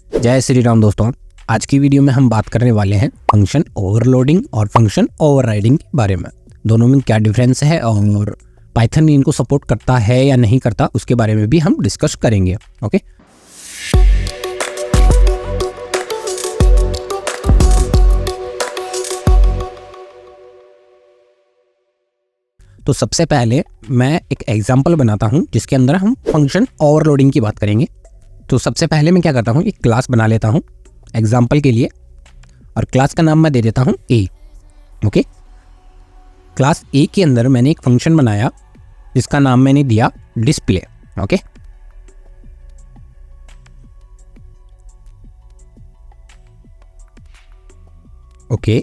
जय श्री राम दोस्तों। आज की वीडियो में हम बात करने वाले हैं फंक्शन ओवरलोडिंग और फंक्शन ओवरराइडिंग के बारे में। दोनों में क्या डिफरेंस है और पाइथन इनको सपोर्ट करता है या नहीं करता, उसके बारे में भी हम डिस्कस करेंगे। ओके, तो सबसे पहले मैं एक एग्जांपल बनाता हूं जिसके अंदर हम फंक्शन ओवरलोडिंग की बात करेंगे। तो सबसे पहले मैं क्या करता हूं, एक क्लास बना लेता हूं एग्जांपल के लिए, और क्लास का नाम मैं दे देता हूं ए। ओके, क्लास ए के अंदर मैंने एक फंक्शन बनाया जिसका नाम मैंने दिया डिस्प्ले। ओके, ओके,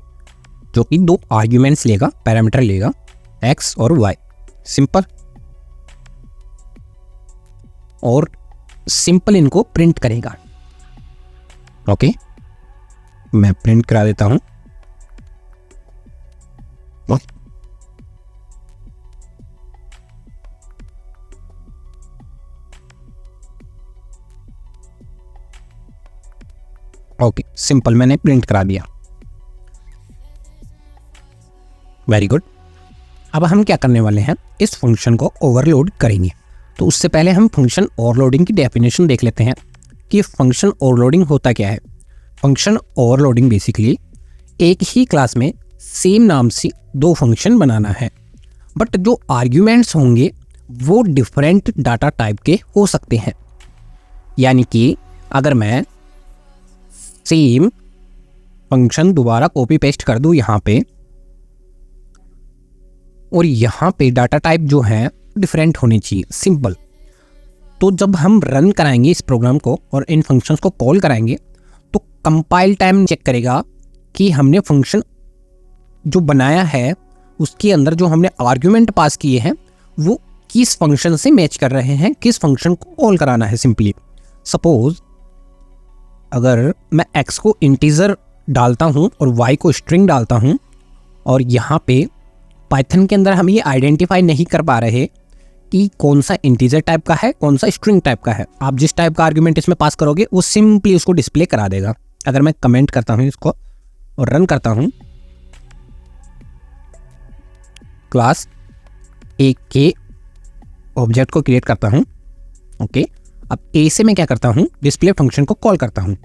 जो कि दो आर्ग्यूमेंट्स लेगा, पैरामीटर लेगा एक्स और वाई। सिंपल, और सिंपल इनको प्रिंट करेगा। ओके, मैं प्रिंट करा देता हूं। ओके, सिंपल मैंने प्रिंट करा दिया। Very good. अब हम क्या करने वाले हैं, इस फंक्शन को ओवरलोड करेंगे। तो उससे पहले हम फंक्शन ओवरलोडिंग की डेफिनेशन देख लेते हैं कि फंक्शन ओवरलोडिंग होता क्या है। फंक्शन ओवरलोडिंग बेसिकली एक ही क्लास में सेम नाम से दो फंक्शन बनाना है, बट जो आर्ग्यूमेंट्स होंगे वो डिफरेंट डाटा टाइप के हो सकते हैं। यानी कि अगर मैं सेम फंक्शन दोबारा कॉपी पेस्ट कर दूं यहाँ पे, और यहाँ पे डाटा टाइप जो है डिफरेंट होनी चाहिए। सिंपल। तो जब हम रन कराएंगे इस प्रोग्राम को और इन फंक्शंस को कॉल कराएंगे तो कंपाइल टाइम चेक करेगा कि हमने फंक्शन जो बनाया है उसके अंदर जो हमने आर्ग्यूमेंट पास किए हैं वो किस फंक्शन से मैच कर रहे हैं, किस फंक्शन को कॉल कराना है। सिंपली सपोज अगर मैं x को इंटीजर डालता हूँ और y को स्ट्रिंग डालता हूँ, और यहाँ पे पाइथन के अंदर हम ये आइडेंटिफाई नहीं कर पा रहे कि कौन सा इंटीजर टाइप का है, कौन सा स्ट्रिंग टाइप का है, आप जिस टाइप का आर्गुमेंट इसमें पास करोगे वो सिंपली उसको डिस्प्ले करा देगा। अगर मैं कमेंट करता हूँ इसको और रन करता हूँ, क्लास ए के ऑब्जेक्ट को क्रिएट करता हूँ। ओके, अब ए से मैं क्या करता हूँ, डिस्प्ले फंक्शन को कॉल करता हूँ।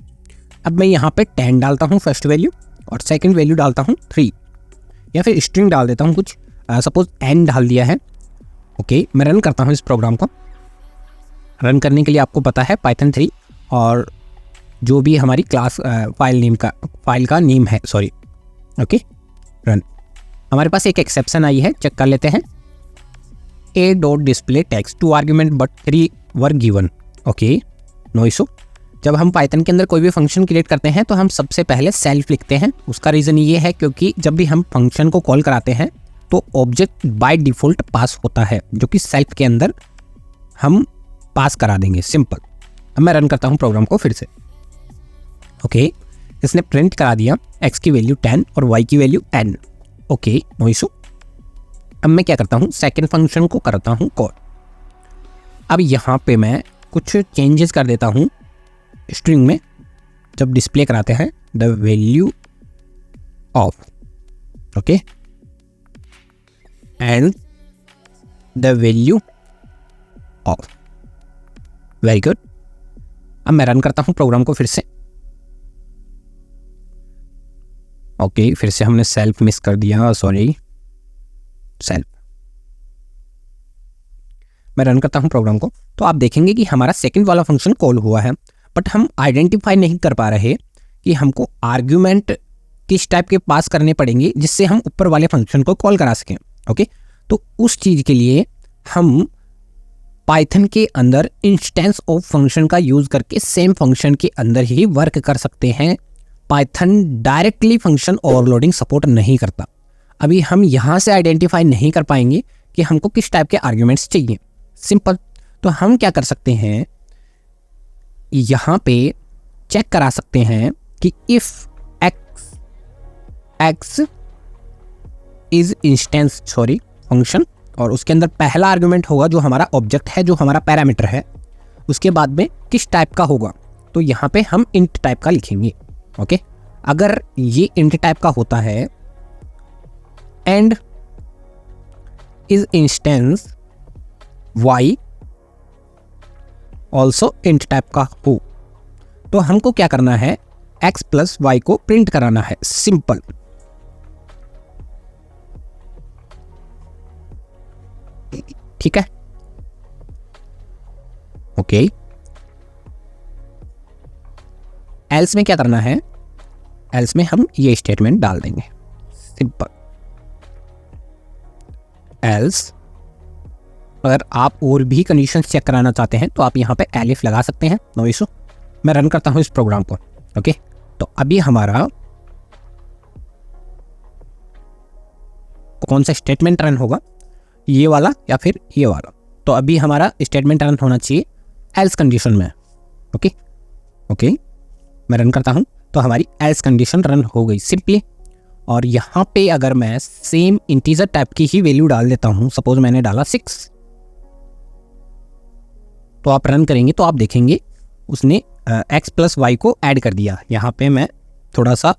अब मैं यहाँ पे 10 डालता हूँ फर्स्ट वैल्यू, और सेकंड वैल्यू डालता हूँ 3, या फिर स्ट्रिंग डाल देता हूँ कुछ, सपोज n डाल दिया है। ओके, मैं रन करता हूँ इस प्रोग्राम को। रन करने के लिए आपको पता है पाइथन 3 और जो भी हमारी क्लास फाइल का नेम है, सॉरी। Okay, run. हमारे पास एक एक्सेप्शन आई है, चेक कर लेते हैं। a dot display text 2 argument but 3 were given. Okay, no issue. जब हम पाइथन के अंदर कोई भी फंक्शन क्रिएट करते हैं तो हम सबसे पहले सेल्फ लिखते हैं। उसका रीज़न ये है क्योंकि जब भी हम फंक्शन को कॉल कराते हैं तो ऑब्जेक्ट बाय डिफ़ॉल्ट पास होता है, जो कि सेल्फ के अंदर हम पास करा देंगे। सिंपल। अब मैं रन करता हूँ प्रोग्राम को फिर से। ओके, इसने प्रिंट करा दिया x की वैल्यू 10 और y की value n। Okay, no issue. अब मैं क्या करता हूँ, सेकेंड फंक्शन को करता हूँ कॉल। अब यहाँ पे मैं कुछ चेंजेस कर देता हूँ स्ट्रिंग में। जब डिस्प्ले कराते हैं the value of, okay, and the value of. Very good. अब मैं रन करता हूं प्रोग्राम को फिर से। ओके, फिर से हमने सेल्फ मिस कर दिया, सॉरी, सेल्फ। मैं रन करता हूं प्रोग्राम को, तो आप देखेंगे कि हमारा सेकंड वाला फंक्शन कॉल हुआ है, बट हम आइडेंटिफाई नहीं कर पा रहे कि हमको आर्ग्यूमेंट किस टाइप के पास करने पड़ेंगे जिससे हम ऊपर वाले फंक्शन को कॉल करा सकें। ओके, तो उस चीज़ के लिए हम पाइथन के अंदर इंस्टेंस ऑफ फंक्शन का यूज़ करके सेम फंक्शन के अंदर ही वर्क कर सकते हैं। Python directly function overloading support नहीं करता। अभी हम यहाँ से आइडेंटिफाई नहीं कर पाएंगे कि हमको किस टाइप के आर्ग्यूमेंट्स चाहिए। सिंपल। तो हम क्या कर सकते हैं, यहाँ पे चेक करा सकते हैं कि if x is instance, sorry, function, और उसके अंदर पहला आर्गुमेंट होगा जो हमारा ऑब्जेक्ट है, जो हमारा पैरामीटर है, उसके बाद में किस टाइप का होगा, तो यहाँ पे हम इंट टाइप का लिखेंगे। ओके, अगर ये इंट टाइप का होता है and is instance y also int type का हो, तो हमको क्या करना है, x प्लस वाई को प्रिंट कराना है। सिंपल। ठीक है, ओके। एल्स में क्या करना है, एल्स में हम ये स्टेटमेंट डाल देंगे। सिंपल। एल्स अगर आप और भी कंडीशन चेक कराना चाहते हैं तो आप यहाँ पे एलिफ लगा सकते हैं, नो इशू। मैं रन करता हूँ इस प्रोग्राम को। ओके, तो अभी हमारा कौन सा स्टेटमेंट रन होगा, ये वाला या फिर ये वाला? तो अभी हमारा स्टेटमेंट रन होना चाहिए एल्स कंडीशन में। ओके ओके, मैं रन करता हूँ तो हमारी एल्स कंडीशन रन हो गई सिंपली। और यहाँ पे अगर मैं सेम इंटीजर टाइप की ही वैल्यू डाल देता हूँ, सपोज मैंने डाला 6, तो आप रन करेंगे तो आप देखेंगे उसने x प्लस वाई को ऐड कर दिया। यहाँ पे मैं थोड़ा सा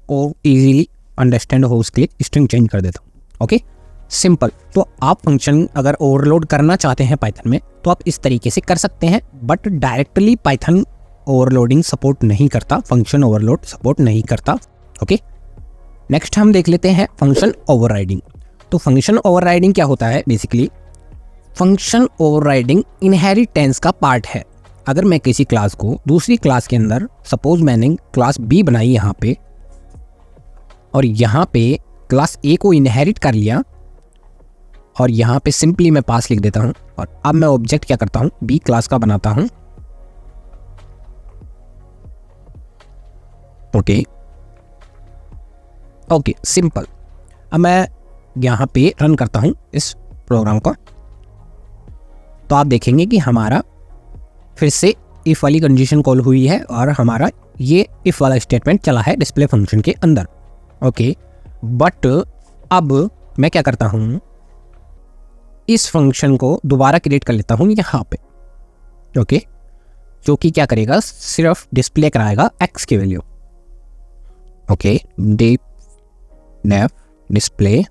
और इजीली अंडरस्टैंड हो उसके लिए स्ट्रिंग चेंज कर देता हूँ। Okay, simple. तो आप फंक्शन अगर ओवरलोड करना चाहते हैं पाइथन में तो आप इस तरीके से कर सकते हैं, but directly Python overloading support नहीं करता, फंक्शन ओवरलोड सपोर्ट नहीं करता। ओके, नेक्स्ट हम देख लेते हैं फंक्शन ओवरराइडिंग। तो फंक्शन ओवरराइडिंग क्या होता है? बेसिकली फंक्शन ओवरराइडिंग इनहेरिटेंस का पार्ट है। अगर मैं किसी क्लास को दूसरी क्लास के अंदर, सपोज मैंने क्लास बी बनाई यहाँ पे, और यहाँ पे क्लास ए को इनहेरिट कर लिया, और यहाँ पे सिंपली मैं पास लिख देता हूँ, और अब मैं ऑब्जेक्ट क्या करता हूँ, बी क्लास का बनाता हूँ। Okay okay, simple. अब मैं यहाँ पे रन करता हूँ इस प्रोग्राम को, तो आप देखेंगे कि हमारा फिर से इफ वाली कंडीशन कॉल हुई है और हमारा ये इफ वाला स्टेटमेंट चला है डिस्प्ले फंक्शन के अंदर। ओके, बट अब मैं क्या करता हूँ, इस फंक्शन को दोबारा क्रिएट कर लेता हूँ यहाँ पे। ओके, जो कि क्या करेगा, सिर्फ डिस्प्ले कराएगा x की value. Okay, def display.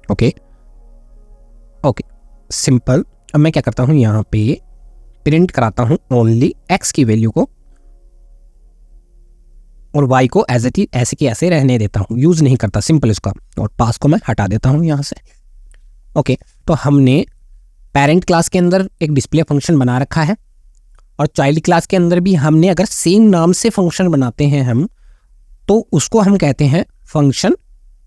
Okay okay, simple. अब मैं क्या करता हूँ, यहाँ पे प्रिंट कराता हूँ ओनली x की वैल्यू को, और y को एज इट इज ऐसे के ऐसे रहने देता हूँ, यूज़ नहीं करता सिंपल इसका, और पास को मैं हटा देता हूँ यहाँ से। ओके, तो हमने पेरेंट क्लास के अंदर एक डिस्प्ले फंक्शन बना रखा है, और चाइल्ड क्लास के अंदर भी हमने, अगर सेम नाम से फंक्शन बनाते हैं हम, तो उसको हम कहते हैं फंक्शन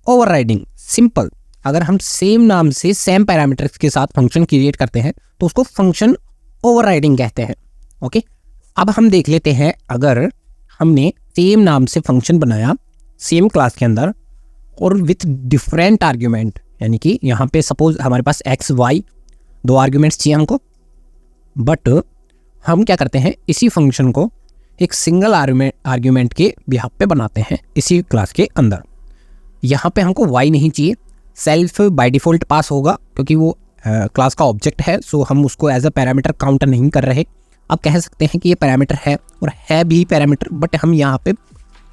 ओवरराइडिंग। सिंपल। अगर हम सेम नाम से सेम पैरामीटर्स के साथ फंक्शन क्रिएट करते हैं तो उसको फंक्शन ओवरराइडिंग कहते हैं। ओके, अब हम देख लेते हैं, अगर हमने सेम नाम से फंक्शन बनाया सेम क्लास के अंदर और विथ डिफरेंट आर्ग्यूमेंट, यानी कि यहाँ पे सपोज हमारे पास एक्स वाई दो आर्ग्यूमेंट्स चाहिए हमको, बट हम क्या करते हैं, इसी फंक्शन को एक सिंगल आर्ग्यूमेंट के बिहाफ पे बनाते हैं इसी क्लास के अंदर। यहाँ पे हमको y नहीं चाहिए, सेल्फ बाय डिफ़ॉल्ट पास होगा क्योंकि वो क्लास का ऑब्जेक्ट है, सो हम उसको एज अ पैरामीटर काउंट नहीं कर रहे। आप कह सकते हैं कि ये पैरामीटर है और है भी पैरामीटर, बट हम यहाँ पे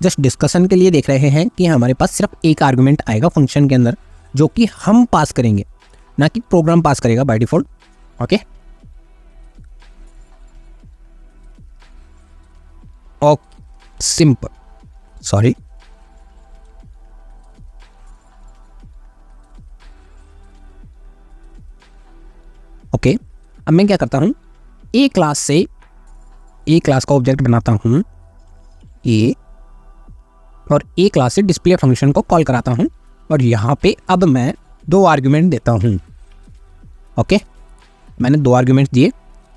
जस्ट डिस्कशन के लिए देख रहे हैं कि हमारे पास सिर्फ एक आर्गुमेंट आएगा फंक्शन के अंदर जो कि हम पास करेंगे, ना कि प्रोग्राम पास करेगा by default. Okay simple, sorry. Okay, अब मैं क्या करता हूँ, ए क्लास से ए क्लास का ऑब्जेक्ट बनाता हूँ ए, और ए क्लास से डिस्प्ले फंक्शन को कॉल कराता हूँ, और यहाँ पे अब मैं दो आर्ग्यूमेंट देता हूँ। ओके, मैंने दो आर्ग्यूमेंट दिए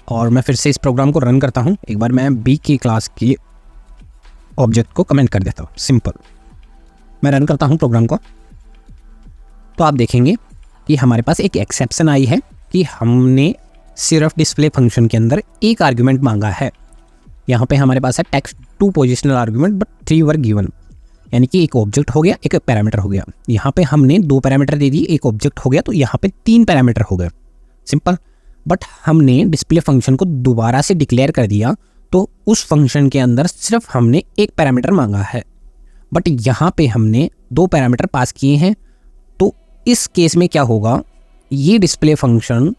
और मैं फिर से इस प्रोग्राम को रन करता हूँ। एक बार मैं बी की क्लास की ऑब्जेक्ट को कमेंट कर देता हूँ। सिंपल, मैं रन करता हूँ प्रोग्राम को, तो आप देखेंगे कि हमारे पास एक एक्सेप्शन आई है कि हमने सिर्फ डिस्प्ले फंक्शन के अंदर एक आर्ग्यूमेंट मांगा है। यहाँ पे हमारे पास है text two positional argument but 3 were given, यानी कि एक ऑब्जेक्ट हो गया, एक पैरामीटर हो गया। यहाँ पे हमने 2 पैरामीटर दे दिए, एक ऑब्जेक्ट हो गया, तो यहाँ पे 3 पैरामीटर हो गए। सिंपल। बट हमने डिस्प्ले फंक्शन को दोबारा से डिक्लेयर कर दिया, तो उस फंक्शन के अंदर सिर्फ हमने एक पैरामीटर मांगा है, बट यहाँ पे हमने 2 पैरामीटर पास किए हैं। तो इस केस में क्या होगा, ये डिस्प्ले फंक्शन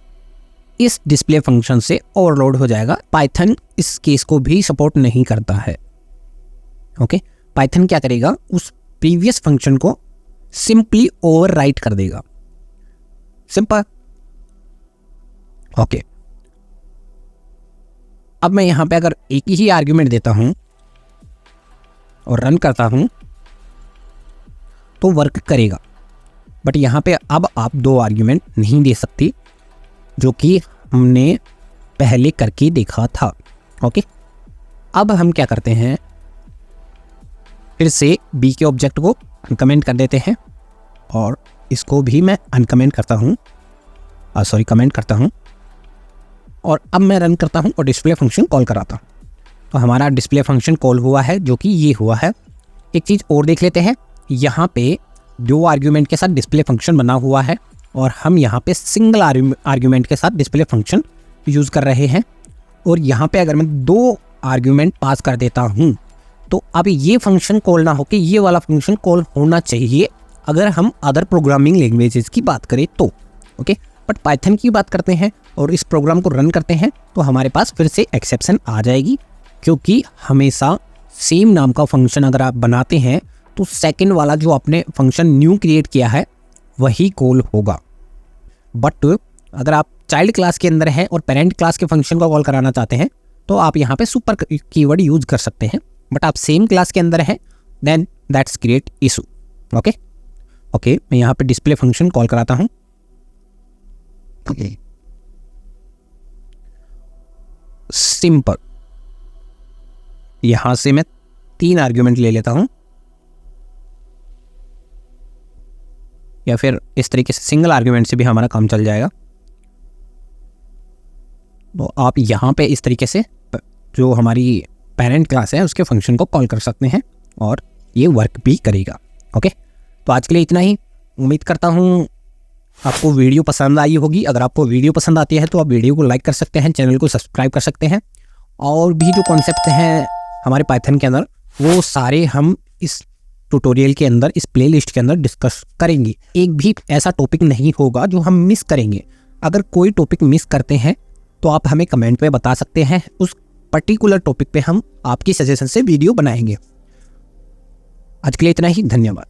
इस डिस्प्ले फंक्शन से ओवरलोड हो जाएगा। पाइथन इस केस को भी सपोर्ट नहीं करता है। ओके, पाइथन क्या करेगा, उस प्रीवियस फंक्शन को सिंपली ओवरराइट कर देगा। सिंपल। ओके, अब मैं यहां पे अगर एक ही आर्ग्यूमेंट देता हूं और रन करता हूं तो वर्क करेगा, बट यहां पे अब आप 2 आर्ग्यूमेंट नहीं दे सकती, जो कि हमने पहले करके देखा था। ओके, अब हम क्या करते हैं, फिर से बी के ऑब्जेक्ट को अनकमेंट कर देते हैं और इसको भी मैं अनकमेंट करता हूँ, कमेंट करता हूँ, और अब मैं रन करता हूँ और डिस्प्ले फंक्शन कॉल कराता हूँ। तो हमारा डिस्प्ले फंक्शन कॉल हुआ है, जो कि ये हुआ है। एक चीज़ और देख लेते हैं, यहाँ पे 2 आर्ग्यूमेंट के साथ डिस्प्ले फंक्शन बना हुआ है और हम यहाँ पे सिंगल आर्ग्यूमेंट के साथ डिस्प्ले फंक्शन यूज़ कर रहे हैं। और यहाँ पे अगर मैं 2 आर्ग्यूमेंट पास कर देता हूँ तो अब ये फंक्शन कॉल ना होकर ये वाला फंक्शन कॉल होना चाहिए, अगर हम अदर प्रोग्रामिंग लैंग्वेजेस की बात करें तो। ओके, बट पाइथन की बात करते हैं और इस प्रोग्राम को रन करते हैं तो हमारे पास फिर से एक्सेप्शन आ जाएगी, क्योंकि हमेशा सेम नाम का फंक्शन अगर आप बनाते हैं तो सेकंड वाला जो आपने फंक्शन न्यू क्रिएट किया है वही कॉल होगा। बट अगर आप चाइल्ड क्लास के अंदर हैं और पेरेंट क्लास के फंक्शन को कॉल कराना चाहते हैं तो आप यहाँ पे सुपर कीवर्ड यूज कर सकते हैं, बट आप सेम क्लास के अंदर हैं then that's create issue. Okay, मैं यहाँ पे डिस्प्ले फंक्शन कॉल कराता हूँ। सिंपल, यहां से मैं 3 आर्ग्यूमेंट ले लेता हूं, या फिर इस तरीके से सिंगल आर्ग्यूमेंट से भी हमारा काम चल जाएगा। तो आप यहां पे इस तरीके से जो हमारी पेरेंट क्लास है उसके फंक्शन को कॉल कर सकते हैं और ये वर्क भी करेगा। ओके, तो आज के लिए इतना ही। उम्मीद करता हूं आपको वीडियो पसंद आई होगी। अगर आपको वीडियो पसंद आती है तो आप वीडियो को लाइक कर सकते हैं, चैनल को सब्सक्राइब कर सकते हैं, और भी जो कॉन्सेप्ट हैं हमारे पाइथन के अंदर वो सारे हम इस ट्यूटोरियल के अंदर, इस प्लेलिस्ट के अंदर डिस्कस करेंगे। एक भी ऐसा टॉपिक नहीं होगा जो हम मिस करेंगे। अगर कोई टॉपिक मिस करते हैं तो आप हमें कमेंट में बता सकते हैं, उस पर्टिकुलर टॉपिक पे हम आपकी सजेशन से वीडियो बनाएंगे। आज के लिए इतना ही, धन्यवाद।